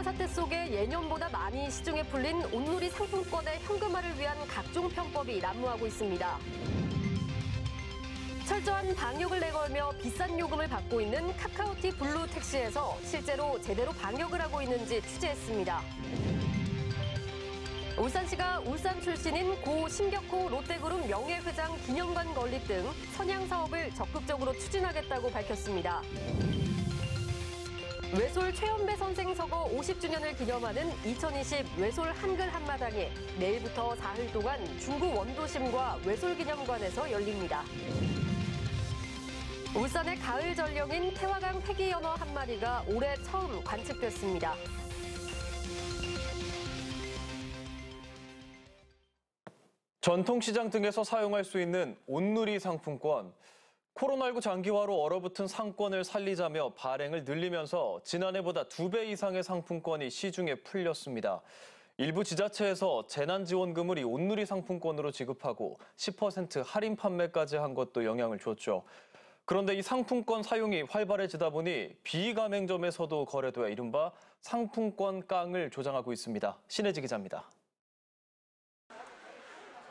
사태 속에 예년보다 많이 시중에 풀린 온누리 상품권의 현금화를 위한 각종 편법이 난무하고 있습니다. 철저한 방역을 내걸며 비싼 요금을 받고 있는 카카오티 블루 택시에서 실제로 제대로 방역을 하고 있는지 취재했습니다. 울산시가 울산 출신인 고 신격호 롯데그룹 명예회장 기념관 건립 등 선양 사업을 적극적으로 추진하겠다고 밝혔습니다. 외솔 최연배 선생 서거 50주년을 기념하는 2020 외솔 한글 한마당이 내일부터 4일 동안 중구 원도심과 외솔기념관에서 열립니다. 울산의 가을 전령인 태화강 회기연어 한 마리가 올해 처음 관측됐습니다. 전통시장 등에서 사용할 수 있는 온누리 상품권. 코로나19 장기화로 얼어붙은 상권을 살리자며 발행을 늘리면서 지난해보다 2배 이상의 상품권이 시중에 풀렸습니다. 일부 지자체에서 재난지원금을 이 온누리 상품권으로 지급하고 10% 할인 판매까지 한 것도 영향을 줬죠. 그런데 이 상품권 사용이 활발해지다 보니 비가맹점에서도 거래돼 이른바 상품권 깡을 조장하고 있습니다. 신혜지 기자입니다.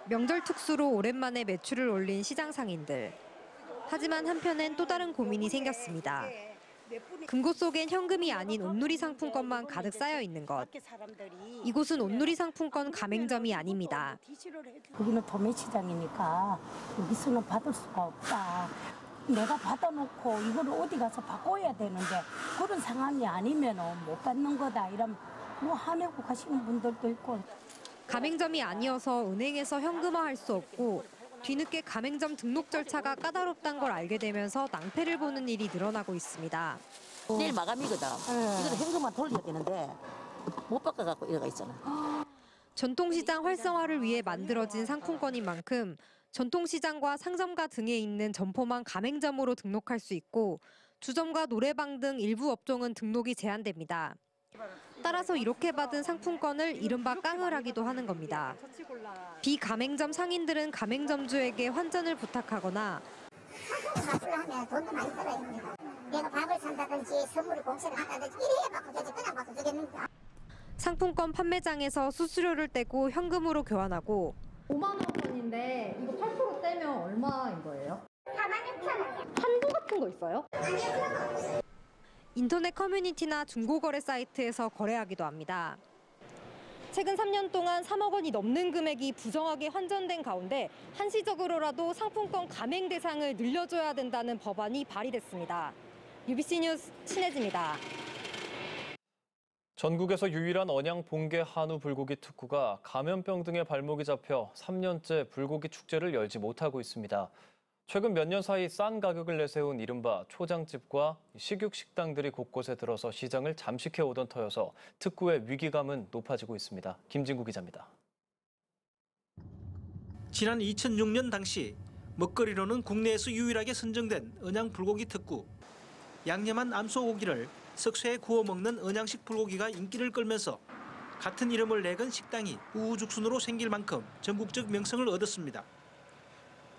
명절 특수로 오랜만에 매출을 올린 시장 상인들. 하지만 한편엔 또 다른 고민이 생겼습니다. 금고 속엔 현금이 아닌 온누리 상품권만 가득 쌓여 있는 것. 이곳은 온누리 상품권 가맹점이 아닙니다. 여기는 도매시장이니까 여기서는 받을 수가 없다. 내가 받아놓고 이걸 어디 가서 바꿔야 되는데 그런 상황이 아니면 못 받는 거다. 이런 뭐 화내고 가시는 분들도 있고. 가맹점이 아니어서 은행에서 현금화할 수 없고 뒤늦게 가맹점 등록 절차가 까다롭다는 걸 알게 되면서 낭패를 보는 일이 늘어나고 있습니다. 내일 마감이거든. 이거는 현금만 돌려야 되는데 못 바꿔갖고 이래가 있잖아. 전통시장 활성화를 위해 만들어진 상품권인 만큼 전통시장과 상점가 등에 있는 점포만 가맹점으로 등록할 수 있고 주점과 노래방 등 일부 업종은 등록이 제한됩니다. 따라서 이렇게 받은 상품권을 이른바 깡을 하기도 하는 겁니다. 비가맹점 상인들은 가맹점주에게 환전을 부탁하거나 상품을 하면 돈도 많이 들어야 됩니다. 내가 밥을 산다든지 선물을 공세를 한다든지 이래 바꿔주지 그냥 바꿔주겠는가. 상품권 판매장에서 수수료를 떼고 현금으로 교환하고 5만 원권인데 이거 8% 떼면 얼마인 거예요? 46,000원. 한도 같은 거 있어요? 인터넷 커뮤니티나 중고거래 사이트에서 거래하기도 합니다. 최근 3년 동안 3억 원이 넘는 금액이 부정하게 환전된 가운데 한시적으로라도 상품권 가맹 대상을 늘려줘야 된다는 법안이 발의됐습니다. UBC 뉴스 신혜지입니다. 전국에서 유일한 언양 봉계 한우 불고기 특구가 감염병 등의 발목이 잡혀 3년째 불고기 축제를 열지 못하고 있습니다. 최근 몇 년 사이 싼 가격을 내세운 이른바 초장집과 식육 식당들이 곳곳에 들어서 시장을 잠식해오던 터여서 특구의 위기감은 높아지고 있습니다. 김진구 기자입니다. 지난 2006년 당시 먹거리로는 국내에서 유일하게 선정된 언양 불고기 특구. 양념한 암소고기를 석쇠에 구워 먹는 언양식 불고기가 인기를 끌면서 같은 이름을 내건 식당이 우후죽순으로 생길 만큼 전국적 명성을 얻었습니다.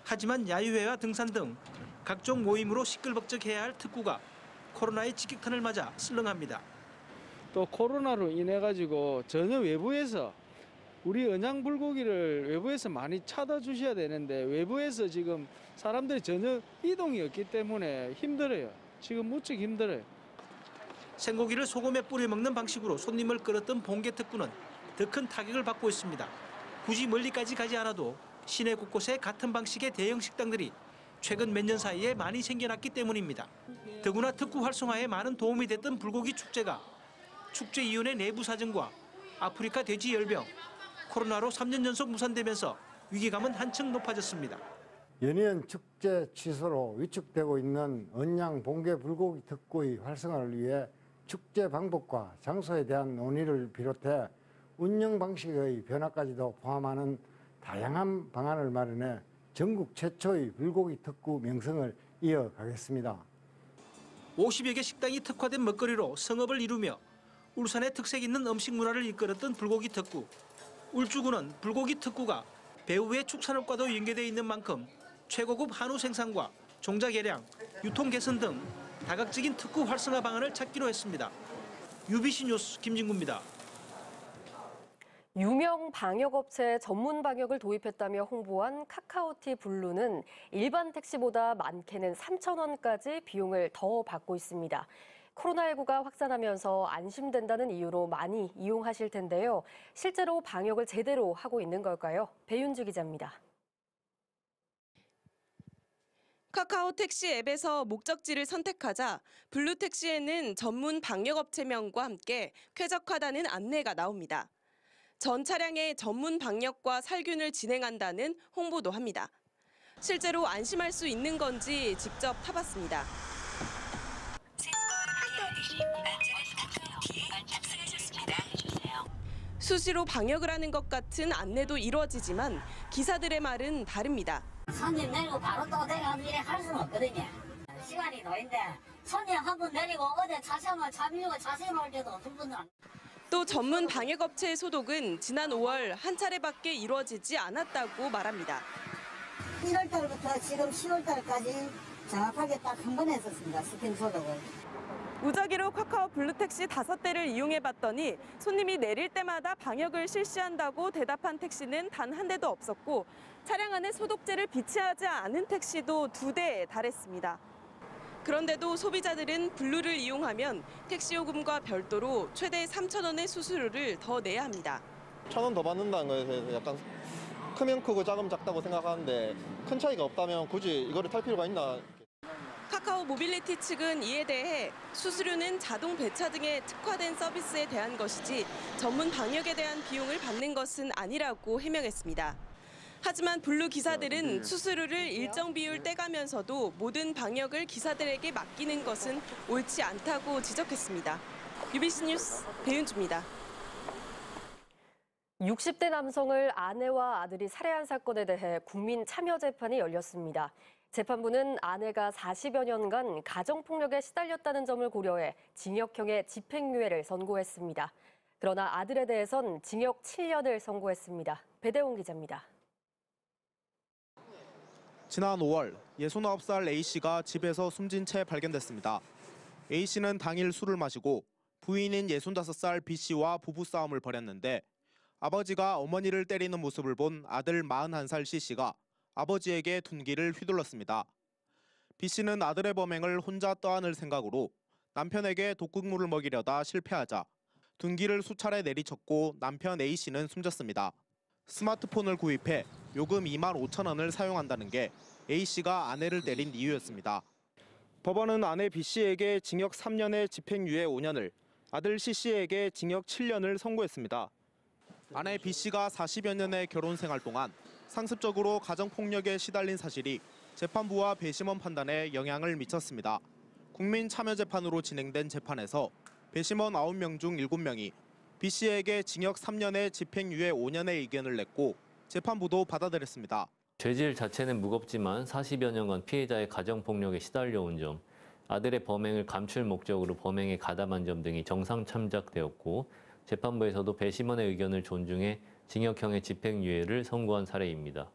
하지만 야유회와 등산 등 각종 모임으로 시끌벅적해야 할 특구가 코로나의 직격탄을 맞아 쓸렁합니다. 또 코로나로 인해 가지고 전혀 외부에서 우리 언양 불고기를 외부에서 많이 찾아 주셔야 되는데 외부에서 지금 사람들이 전혀 이동이 없기 때문에 힘들어요. 지금 무척 힘들어요. 생고기를 소금에 뿌려 먹는 방식으로 손님을 끌었던 봉계 특구는 더 큰 타격을 받고 있습니다. 굳이 멀리까지 가지 않아도 시내 곳곳에 같은 방식의 대형 식당들이 최근 몇 년 사이에 많이 생겨났기 때문입니다. 더구나 특구 활성화에 많은 도움이 됐던 불고기 축제가 축제위원회 내부 사정과 아프리카 돼지 열병, 코로나로 3년 연속 무산되면서 위기감은 한층 높아졌습니다. 연이은 축제 취소로 위축되고 있는 언양 봉계 불고기 특구의 활성화를 위해 축제 방법과 장소에 대한 논의를 비롯해 운영 방식의 변화까지도 포함하는 다양한 방안을 마련해 전국 최초의 불고기 특구 명성을 이어가겠습니다. 50여 개 식당이 특화된 먹거리로 성업을 이루며 울산의 특색 있는 음식 문화를 이끌었던 불고기 특구. 울주군은 불고기 특구가 배후의 축산업과도 연계되어 있는 만큼 최고급 한우 생산과 종자 개량, 유통 개선 등 다각적인 특구 활성화 방안을 찾기로 했습니다. UBC 뉴스 김진구입니다. 유명 방역업체 전문 방역을 도입했다며 홍보한 카카오티 블루는 일반 택시보다 많게는 3,000원까지 비용을 더 받고 있습니다. 코로나19가 확산하면서 안심된다는 이유로 많이 이용하실 텐데요. 실제로 방역을 제대로 하고 있는 걸까요? 배윤주 기자입니다. 카카오 택시 앱에서 목적지를 선택하자 블루 택시에는 전문 방역업체명과 함께 쾌적하다는 안내가 나옵니다. 전 차량에 전문 방역과 살균을 진행한다는 홍보도 합니다. 실제로 안심할 수 있는 건지 직접 타봤습니다. 수시로 방역을 하는 것 같은 안내도 이루어지지만 기사들의 말은 다릅니다. 손님 내리고 바로 또 내려가면 이래 할 수는 없거든요. 시간이 더인데 손님 한 분 내리고 어디 자세만 잡으려고 자세히 나올 때도 어떤 분들은 또 전문 방역업체의 소독은 지난 5월 한 차례밖에 이루어지지 않았다고 말합니다. 1월 달부터 지금 10월 달까지 정확하게 딱 한 번 했었습니다. 스팀 소독을. 무작위로 카카오 블루택시 5대를 이용해봤더니 손님이 내릴 때마다 방역을 실시한다고 대답한 택시는 단 한 대도 없었고 차량 안에 소독제를 비치하지 않은 택시도 2대에 달했습니다. 그런데도 소비자들은 블루를 이용하면 택시 요금과 별도로 최대 3,000원의 수수료를 더 내야 합니다. 1,000원 더 받는다는 거에서 약간 크면 크고 작으면 작다고 생각하는데 큰 차이가 없다면 굳이 이거를 탈 필요가 있나. 카카오 모빌리티 측은 이에 대해 수수료는 자동 배차 등의 특화된 서비스에 대한 것이지 전문 방역에 대한 비용을 받는 것은 아니라고 해명했습니다. 하지만 블루 기사들은 수수료를 일정 비율 떼가면서도 모든 방역을 기사들에게 맡기는 것은 옳지 않다고 지적했습니다. UBC 뉴스 배윤주입니다. 60대 남성을 아내와 아들이 살해한 사건에 대해 국민 참여 재판이 열렸습니다. 재판부는 아내가 40여 년간 가정폭력에 시달렸다는 점을 고려해 징역형의 집행유예를 선고했습니다. 그러나 아들에 대해선 징역 7년을 선고했습니다. 배대웅 기자입니다. 지난 5월 69살 A씨가 집에서 숨진 채 발견됐습니다. A씨는 당일 술을 마시고 부인인 65살 B씨와 부부싸움을 벌였는데 아버지가 어머니를 때리는 모습을 본 아들 41살 C씨가 아버지에게 둔기를 휘둘렀습니다. B씨는 아들의 범행을 혼자 떠안을 생각으로 남편에게 독극물을 먹이려다 실패하자 둔기를 수차례 내리쳤고 남편 A씨는 숨졌습니다. 스마트폰을 구입해 요금 25,000원을 사용한다는 게 A씨가 아내를 때린 이유였습니다. 법원은 아내 B씨에게 징역 3년에 집행유예 5년을, 아들 C씨에게 징역 7년을 선고했습니다. 아내 B씨가 40여 년의 결혼 생활 동안 상습적으로 가정폭력에 시달린 사실이 재판부와 배심원 판단에 영향을 미쳤습니다. 국민참여재판으로 진행된 재판에서 배심원 9명 중 7명이 B씨에게 징역 3년에 집행유예 5년의 의견을 냈고 재판부도 받아들였습니다. 죄질 자체는 무겁지만 40여 년간 피해자의 가정폭력에 시달려온 점, 아들의 범행을 감출 목적으로 범행에 가담한 점 등이 정상 참작되었고 재판부에서도 배심원의 의견을 존중해 징역형의 집행유예를 선고한 사례입니다.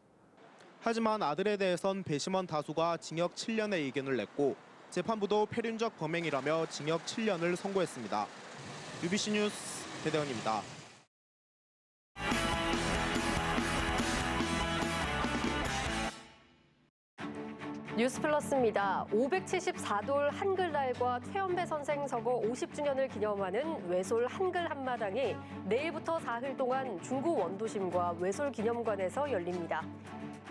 하지만 아들에 대해선 배심원 다수가 징역 7년의 의견을 냈고 재판부도 폐륜적 범행이라며 징역 7년을 선고했습니다. UBC 뉴스 배대원입니다. 뉴스플러스입니다. 574돌 한글날과 최연배 선생 서거 50주년을 기념하는 외솔 한글 한마당이 내일부터 사흘 동안 중구 원도심과 외솔 기념관에서 열립니다.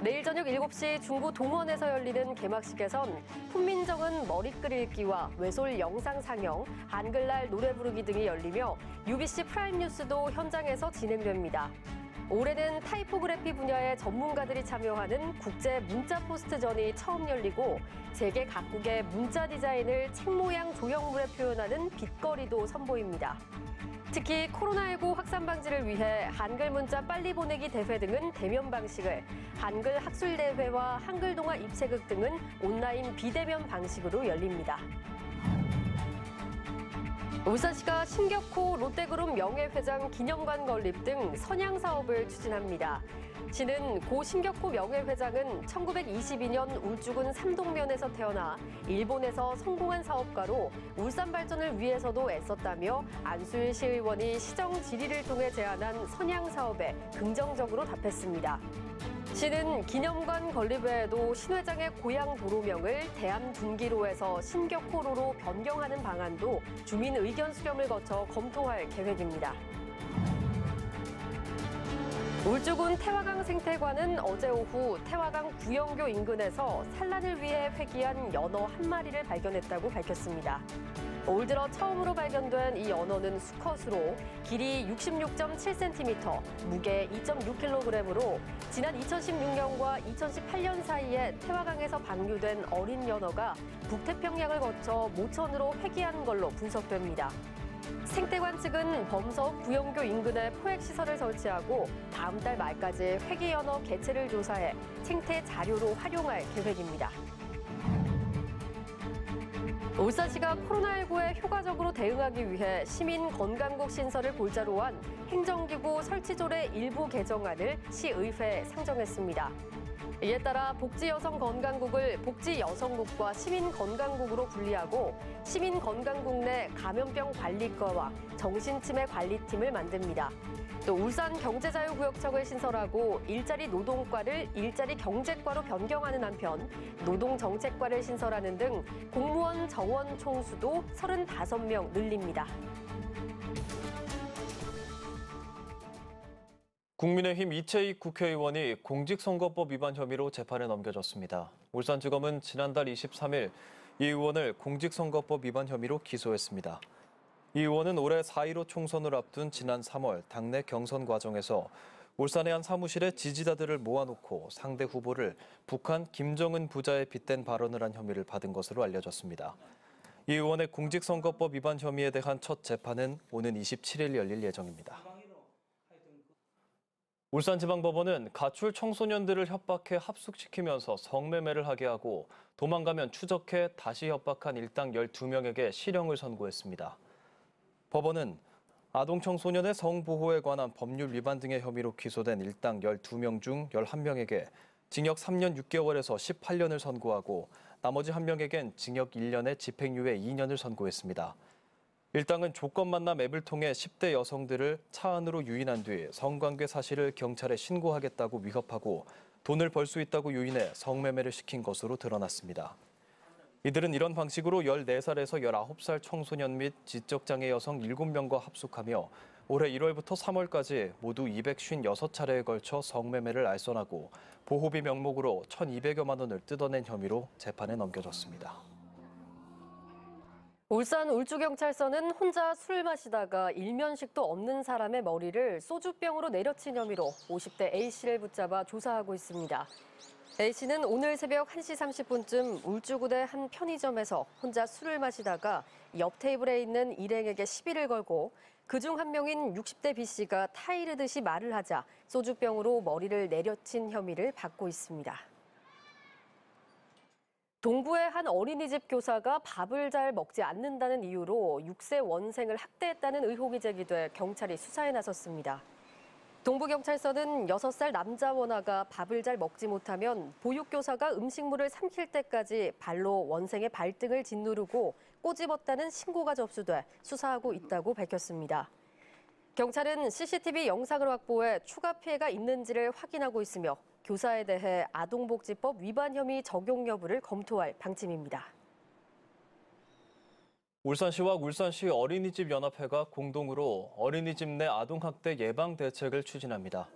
내일 저녁 7시 중구 동원에서 열리는 개막식에선 훈민정음 머리끌 읽기와 외솔 영상 상영, 한글날 노래 부르기 등이 열리며 UBC 프라임 뉴스도 현장에서 진행됩니다. 올해는 타이포그래피 분야의 전문가들이 참여하는 국제 문자 포스트전이 처음 열리고 세계 각국의 문자 디자인을 책 모양 조형물에 표현하는 빛거리도 선보입니다. 특히 코로나19 확산 방지를 위해 한글 문자 빨리 보내기 대회 등은 대면 방식을, 한글 학술 대회와 한글 동화 입체극 등은 온라인 비대면 방식으로 열립니다. 울산시가 신격호 롯데그룹 명예회장 기념관 건립 등 선양 사업을 추진합니다. 시는 고 신격호 명예회장은 1922년 울주군 삼동면에서 태어나 일본에서 성공한 사업가로 울산 발전을 위해서도 애썼다며 안수일 시의원이 시정 질의를 통해 제안한 선양 사업에 긍정적으로 답했습니다. 시는 기념관 건립 외에도 신 회장의 고향 도로명을 대암둔기로에서 신격호로로 변경하는 방안도 주민 의견 수렴을 거쳐 검토할 계획입니다. 울주군 태화강 생태관은 어제 오후 태화강 구영교 인근에서 산란을 위해 회귀한 연어 한 마리를 발견했다고 밝혔습니다. 올 들어 처음으로 발견된 이 연어는 수컷으로 길이 66.7cm, 무게 2.6kg으로 지난 2016년과 2018년 사이에 태화강에서 방류된 어린 연어가 북태평양을 거쳐 모천으로 회귀한 걸로 분석됩니다. 생태관 측은 범석 구영교 인근에 포획시설을 설치하고 다음 달 말까지 회귀 연어 개체를 조사해 생태 자료로 활용할 계획입니다. 울산시가 코로나19에 효과적으로 대응하기 위해 시민건강국 신설을 골자로 한 행정기구 설치조례 일부 개정안을 시의회에 상정했습니다. 이에 따라 복지여성건강국을 복지여성국과 시민건강국으로 분리하고 시민건강국 내 감염병 관리과와 정신치매 관리팀을 만듭니다. 또 울산경제자유구역청을 신설하고 일자리 노동과를 일자리 경제과로 변경하는 한편 노동정책과를 신설하는 등 공무원 정원 총수도 35명 늘립니다. 국민의힘 이채익 국회의원이 공직선거법 위반 혐의로 재판에 넘겨졌습니다. 울산지검은 지난달 23일 이 의원을 공직선거법 위반 혐의로 기소했습니다. 이 의원은 올해 4.15 총선을 앞둔 지난 3월 당내 경선 과정에서 울산의 한 사무실에 지지자들을 모아놓고 상대 후보를 북한 김정은 부자에 빗댄 발언을 한 혐의를 받은 것으로 알려졌습니다. 이 의원의 공직선거법 위반 혐의에 대한 첫 재판은 오는 27일 열릴 예정입니다. 울산지방법원은 가출 청소년들을 협박해 합숙시키면서 성매매를 하게 하고 도망가면 추적해 다시 협박한 일당 12명에게 실형을 선고했습니다. 법원은 아동 청소년의 성보호에 관한 법률 위반 등의 혐의로 기소된 일당 12명 중 11명에게 징역 3년 6개월에서 18년을 선고하고 나머지 1명에겐 징역 1년에 집행유예 2년을 선고했습니다. 일당은 조건 만남 앱을 통해 10대 여성들을 차 안으로 유인한 뒤 성관계 사실을 경찰에 신고하겠다고 위협하고 돈을 벌 수 있다고 유인해 성매매를 시킨 것으로 드러났습니다. 이들은 이런 방식으로 14살에서 19살 청소년 및 지적장애 여성 7명과 합숙하며 올해 1월부터 3월까지 모두 256차례에 걸쳐 성매매를 알선하고 보호비 명목으로 1,200여만 원을 뜯어낸 혐의로 재판에 넘겨졌습니다. 울산 울주경찰서는 혼자 술 마시다가 일면식도 없는 사람의 머리를 소주병으로 내려친 혐의로 50대 A씨를 붙잡아 조사하고 있습니다. A씨는 오늘 새벽 1시 30분쯤 울주구대 한 편의점에서 혼자 술을 마시다가 옆 테이블에 있는 일행에게 시비를 걸고 그중 한 명인 60대 B씨가 타이르듯이 말을 하자 소주병으로 머리를 내려친 혐의를 받고 있습니다. 동부의 한 어린이집 교사가 밥을 잘 먹지 않는다는 이유로 6세 원생을 학대했다는 의혹이 제기돼 경찰이 수사에 나섰습니다. 동부경찰서는 6살 남자 원아가 밥을 잘 먹지 못하면 보육교사가 음식물을 삼킬 때까지 발로 원생의 발등을 짓누르고 꼬집었다는 신고가 접수돼 수사하고 있다고 밝혔습니다. 경찰은 CCTV 영상을 확보해 추가 피해가 있는지를 확인하고 있으며 교사에 대해 아동복지법 위반 혐의 적용 여부를 검토할 방침입니다. 울산시와 울산시 어린이집 연합회가 공동으로 어린이집 내 아동학대 예방 대책을 추진합니다.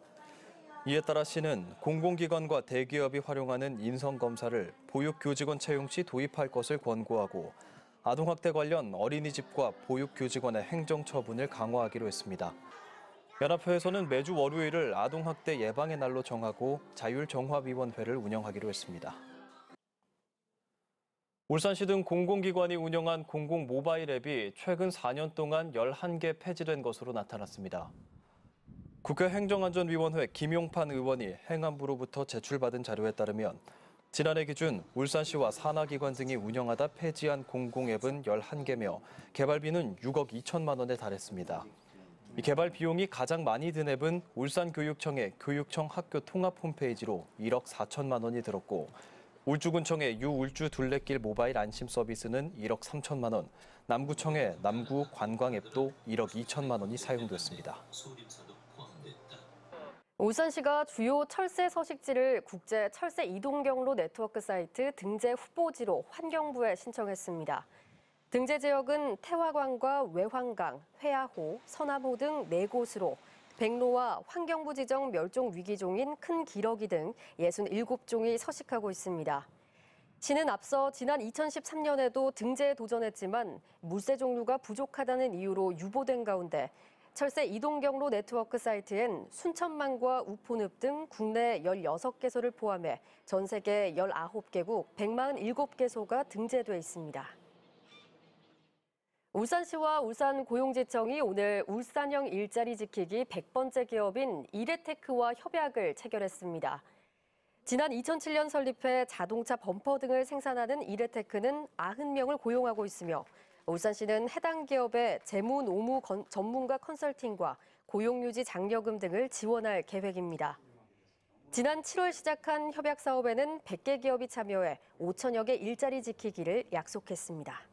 이에 따라 시는 공공기관과 대기업이 활용하는 인성검사를 보육교직원 채용 시 도입할 것을 권고하고 아동학대 관련 어린이집과 보육교직원의 행정처분을 강화하기로 했습니다. 연합회에서는 매주 월요일을 아동학대 예방의 날로 정하고 자율정화위원회를 운영하기로 했습니다. 울산시 등 공공기관이 운영한 공공 모바일 앱이 최근 4년 동안 11개 폐지된 것으로 나타났습니다. 국회 행정안전위원회 김용판 의원이 행안부로부터 제출받은 자료에 따르면 지난해 기준 울산시와 산하기관 등이 운영하다 폐지한 공공앱은 11개며 개발비는 6억 2천만 원에 달했습니다. 이 개발 비용이 가장 많이 든 앱은 울산교육청의 교육청 학교 통합 홈페이지로 1억 4천만 원이 들었고 울주군청의 유울주 둘레길 모바일 안심 서비스는 1억 3천만 원, 남구청의 남구 관광 앱도 1억 2천만 원이 사용됐습니다. 울산시가 주요 철새 서식지를 국제 철새 이동 경로 네트워크 사이트 등재 후보지로 환경부에 신청했습니다. 등재 지역은 태화강과 외환강, 회야호, 서남호 등 4곳으로 백로와 환경부 지정 멸종 위기종인 큰 기러기 등 67종이 서식하고 있습니다. 시는 앞서 지난 2013년에도 등재에 도전했지만 물새 종류가 부족하다는 이유로 유보된 가운데 철새 이동 경로 네트워크 사이트엔 순천만과 우포늪 등 국내 16개소를 포함해 전 세계 19개국 147개소가 등재돼 있습니다. 울산시와 울산고용지청이 오늘 울산형 일자리 지키기 100번째 기업인 이레테크와 협약을 체결했습니다. 지난 2007년 설립해 자동차 범퍼 등을 생산하는 이레테크는 90명을 고용하고 있으며 울산시는 해당 기업의 재무 노무 전문가 컨설팅과 고용유지 장려금 등을 지원할 계획입니다. 지난 7월 시작한 협약 사업에는 100개 기업이 참여해 5천여 개 일자리 지키기를 약속했습니다.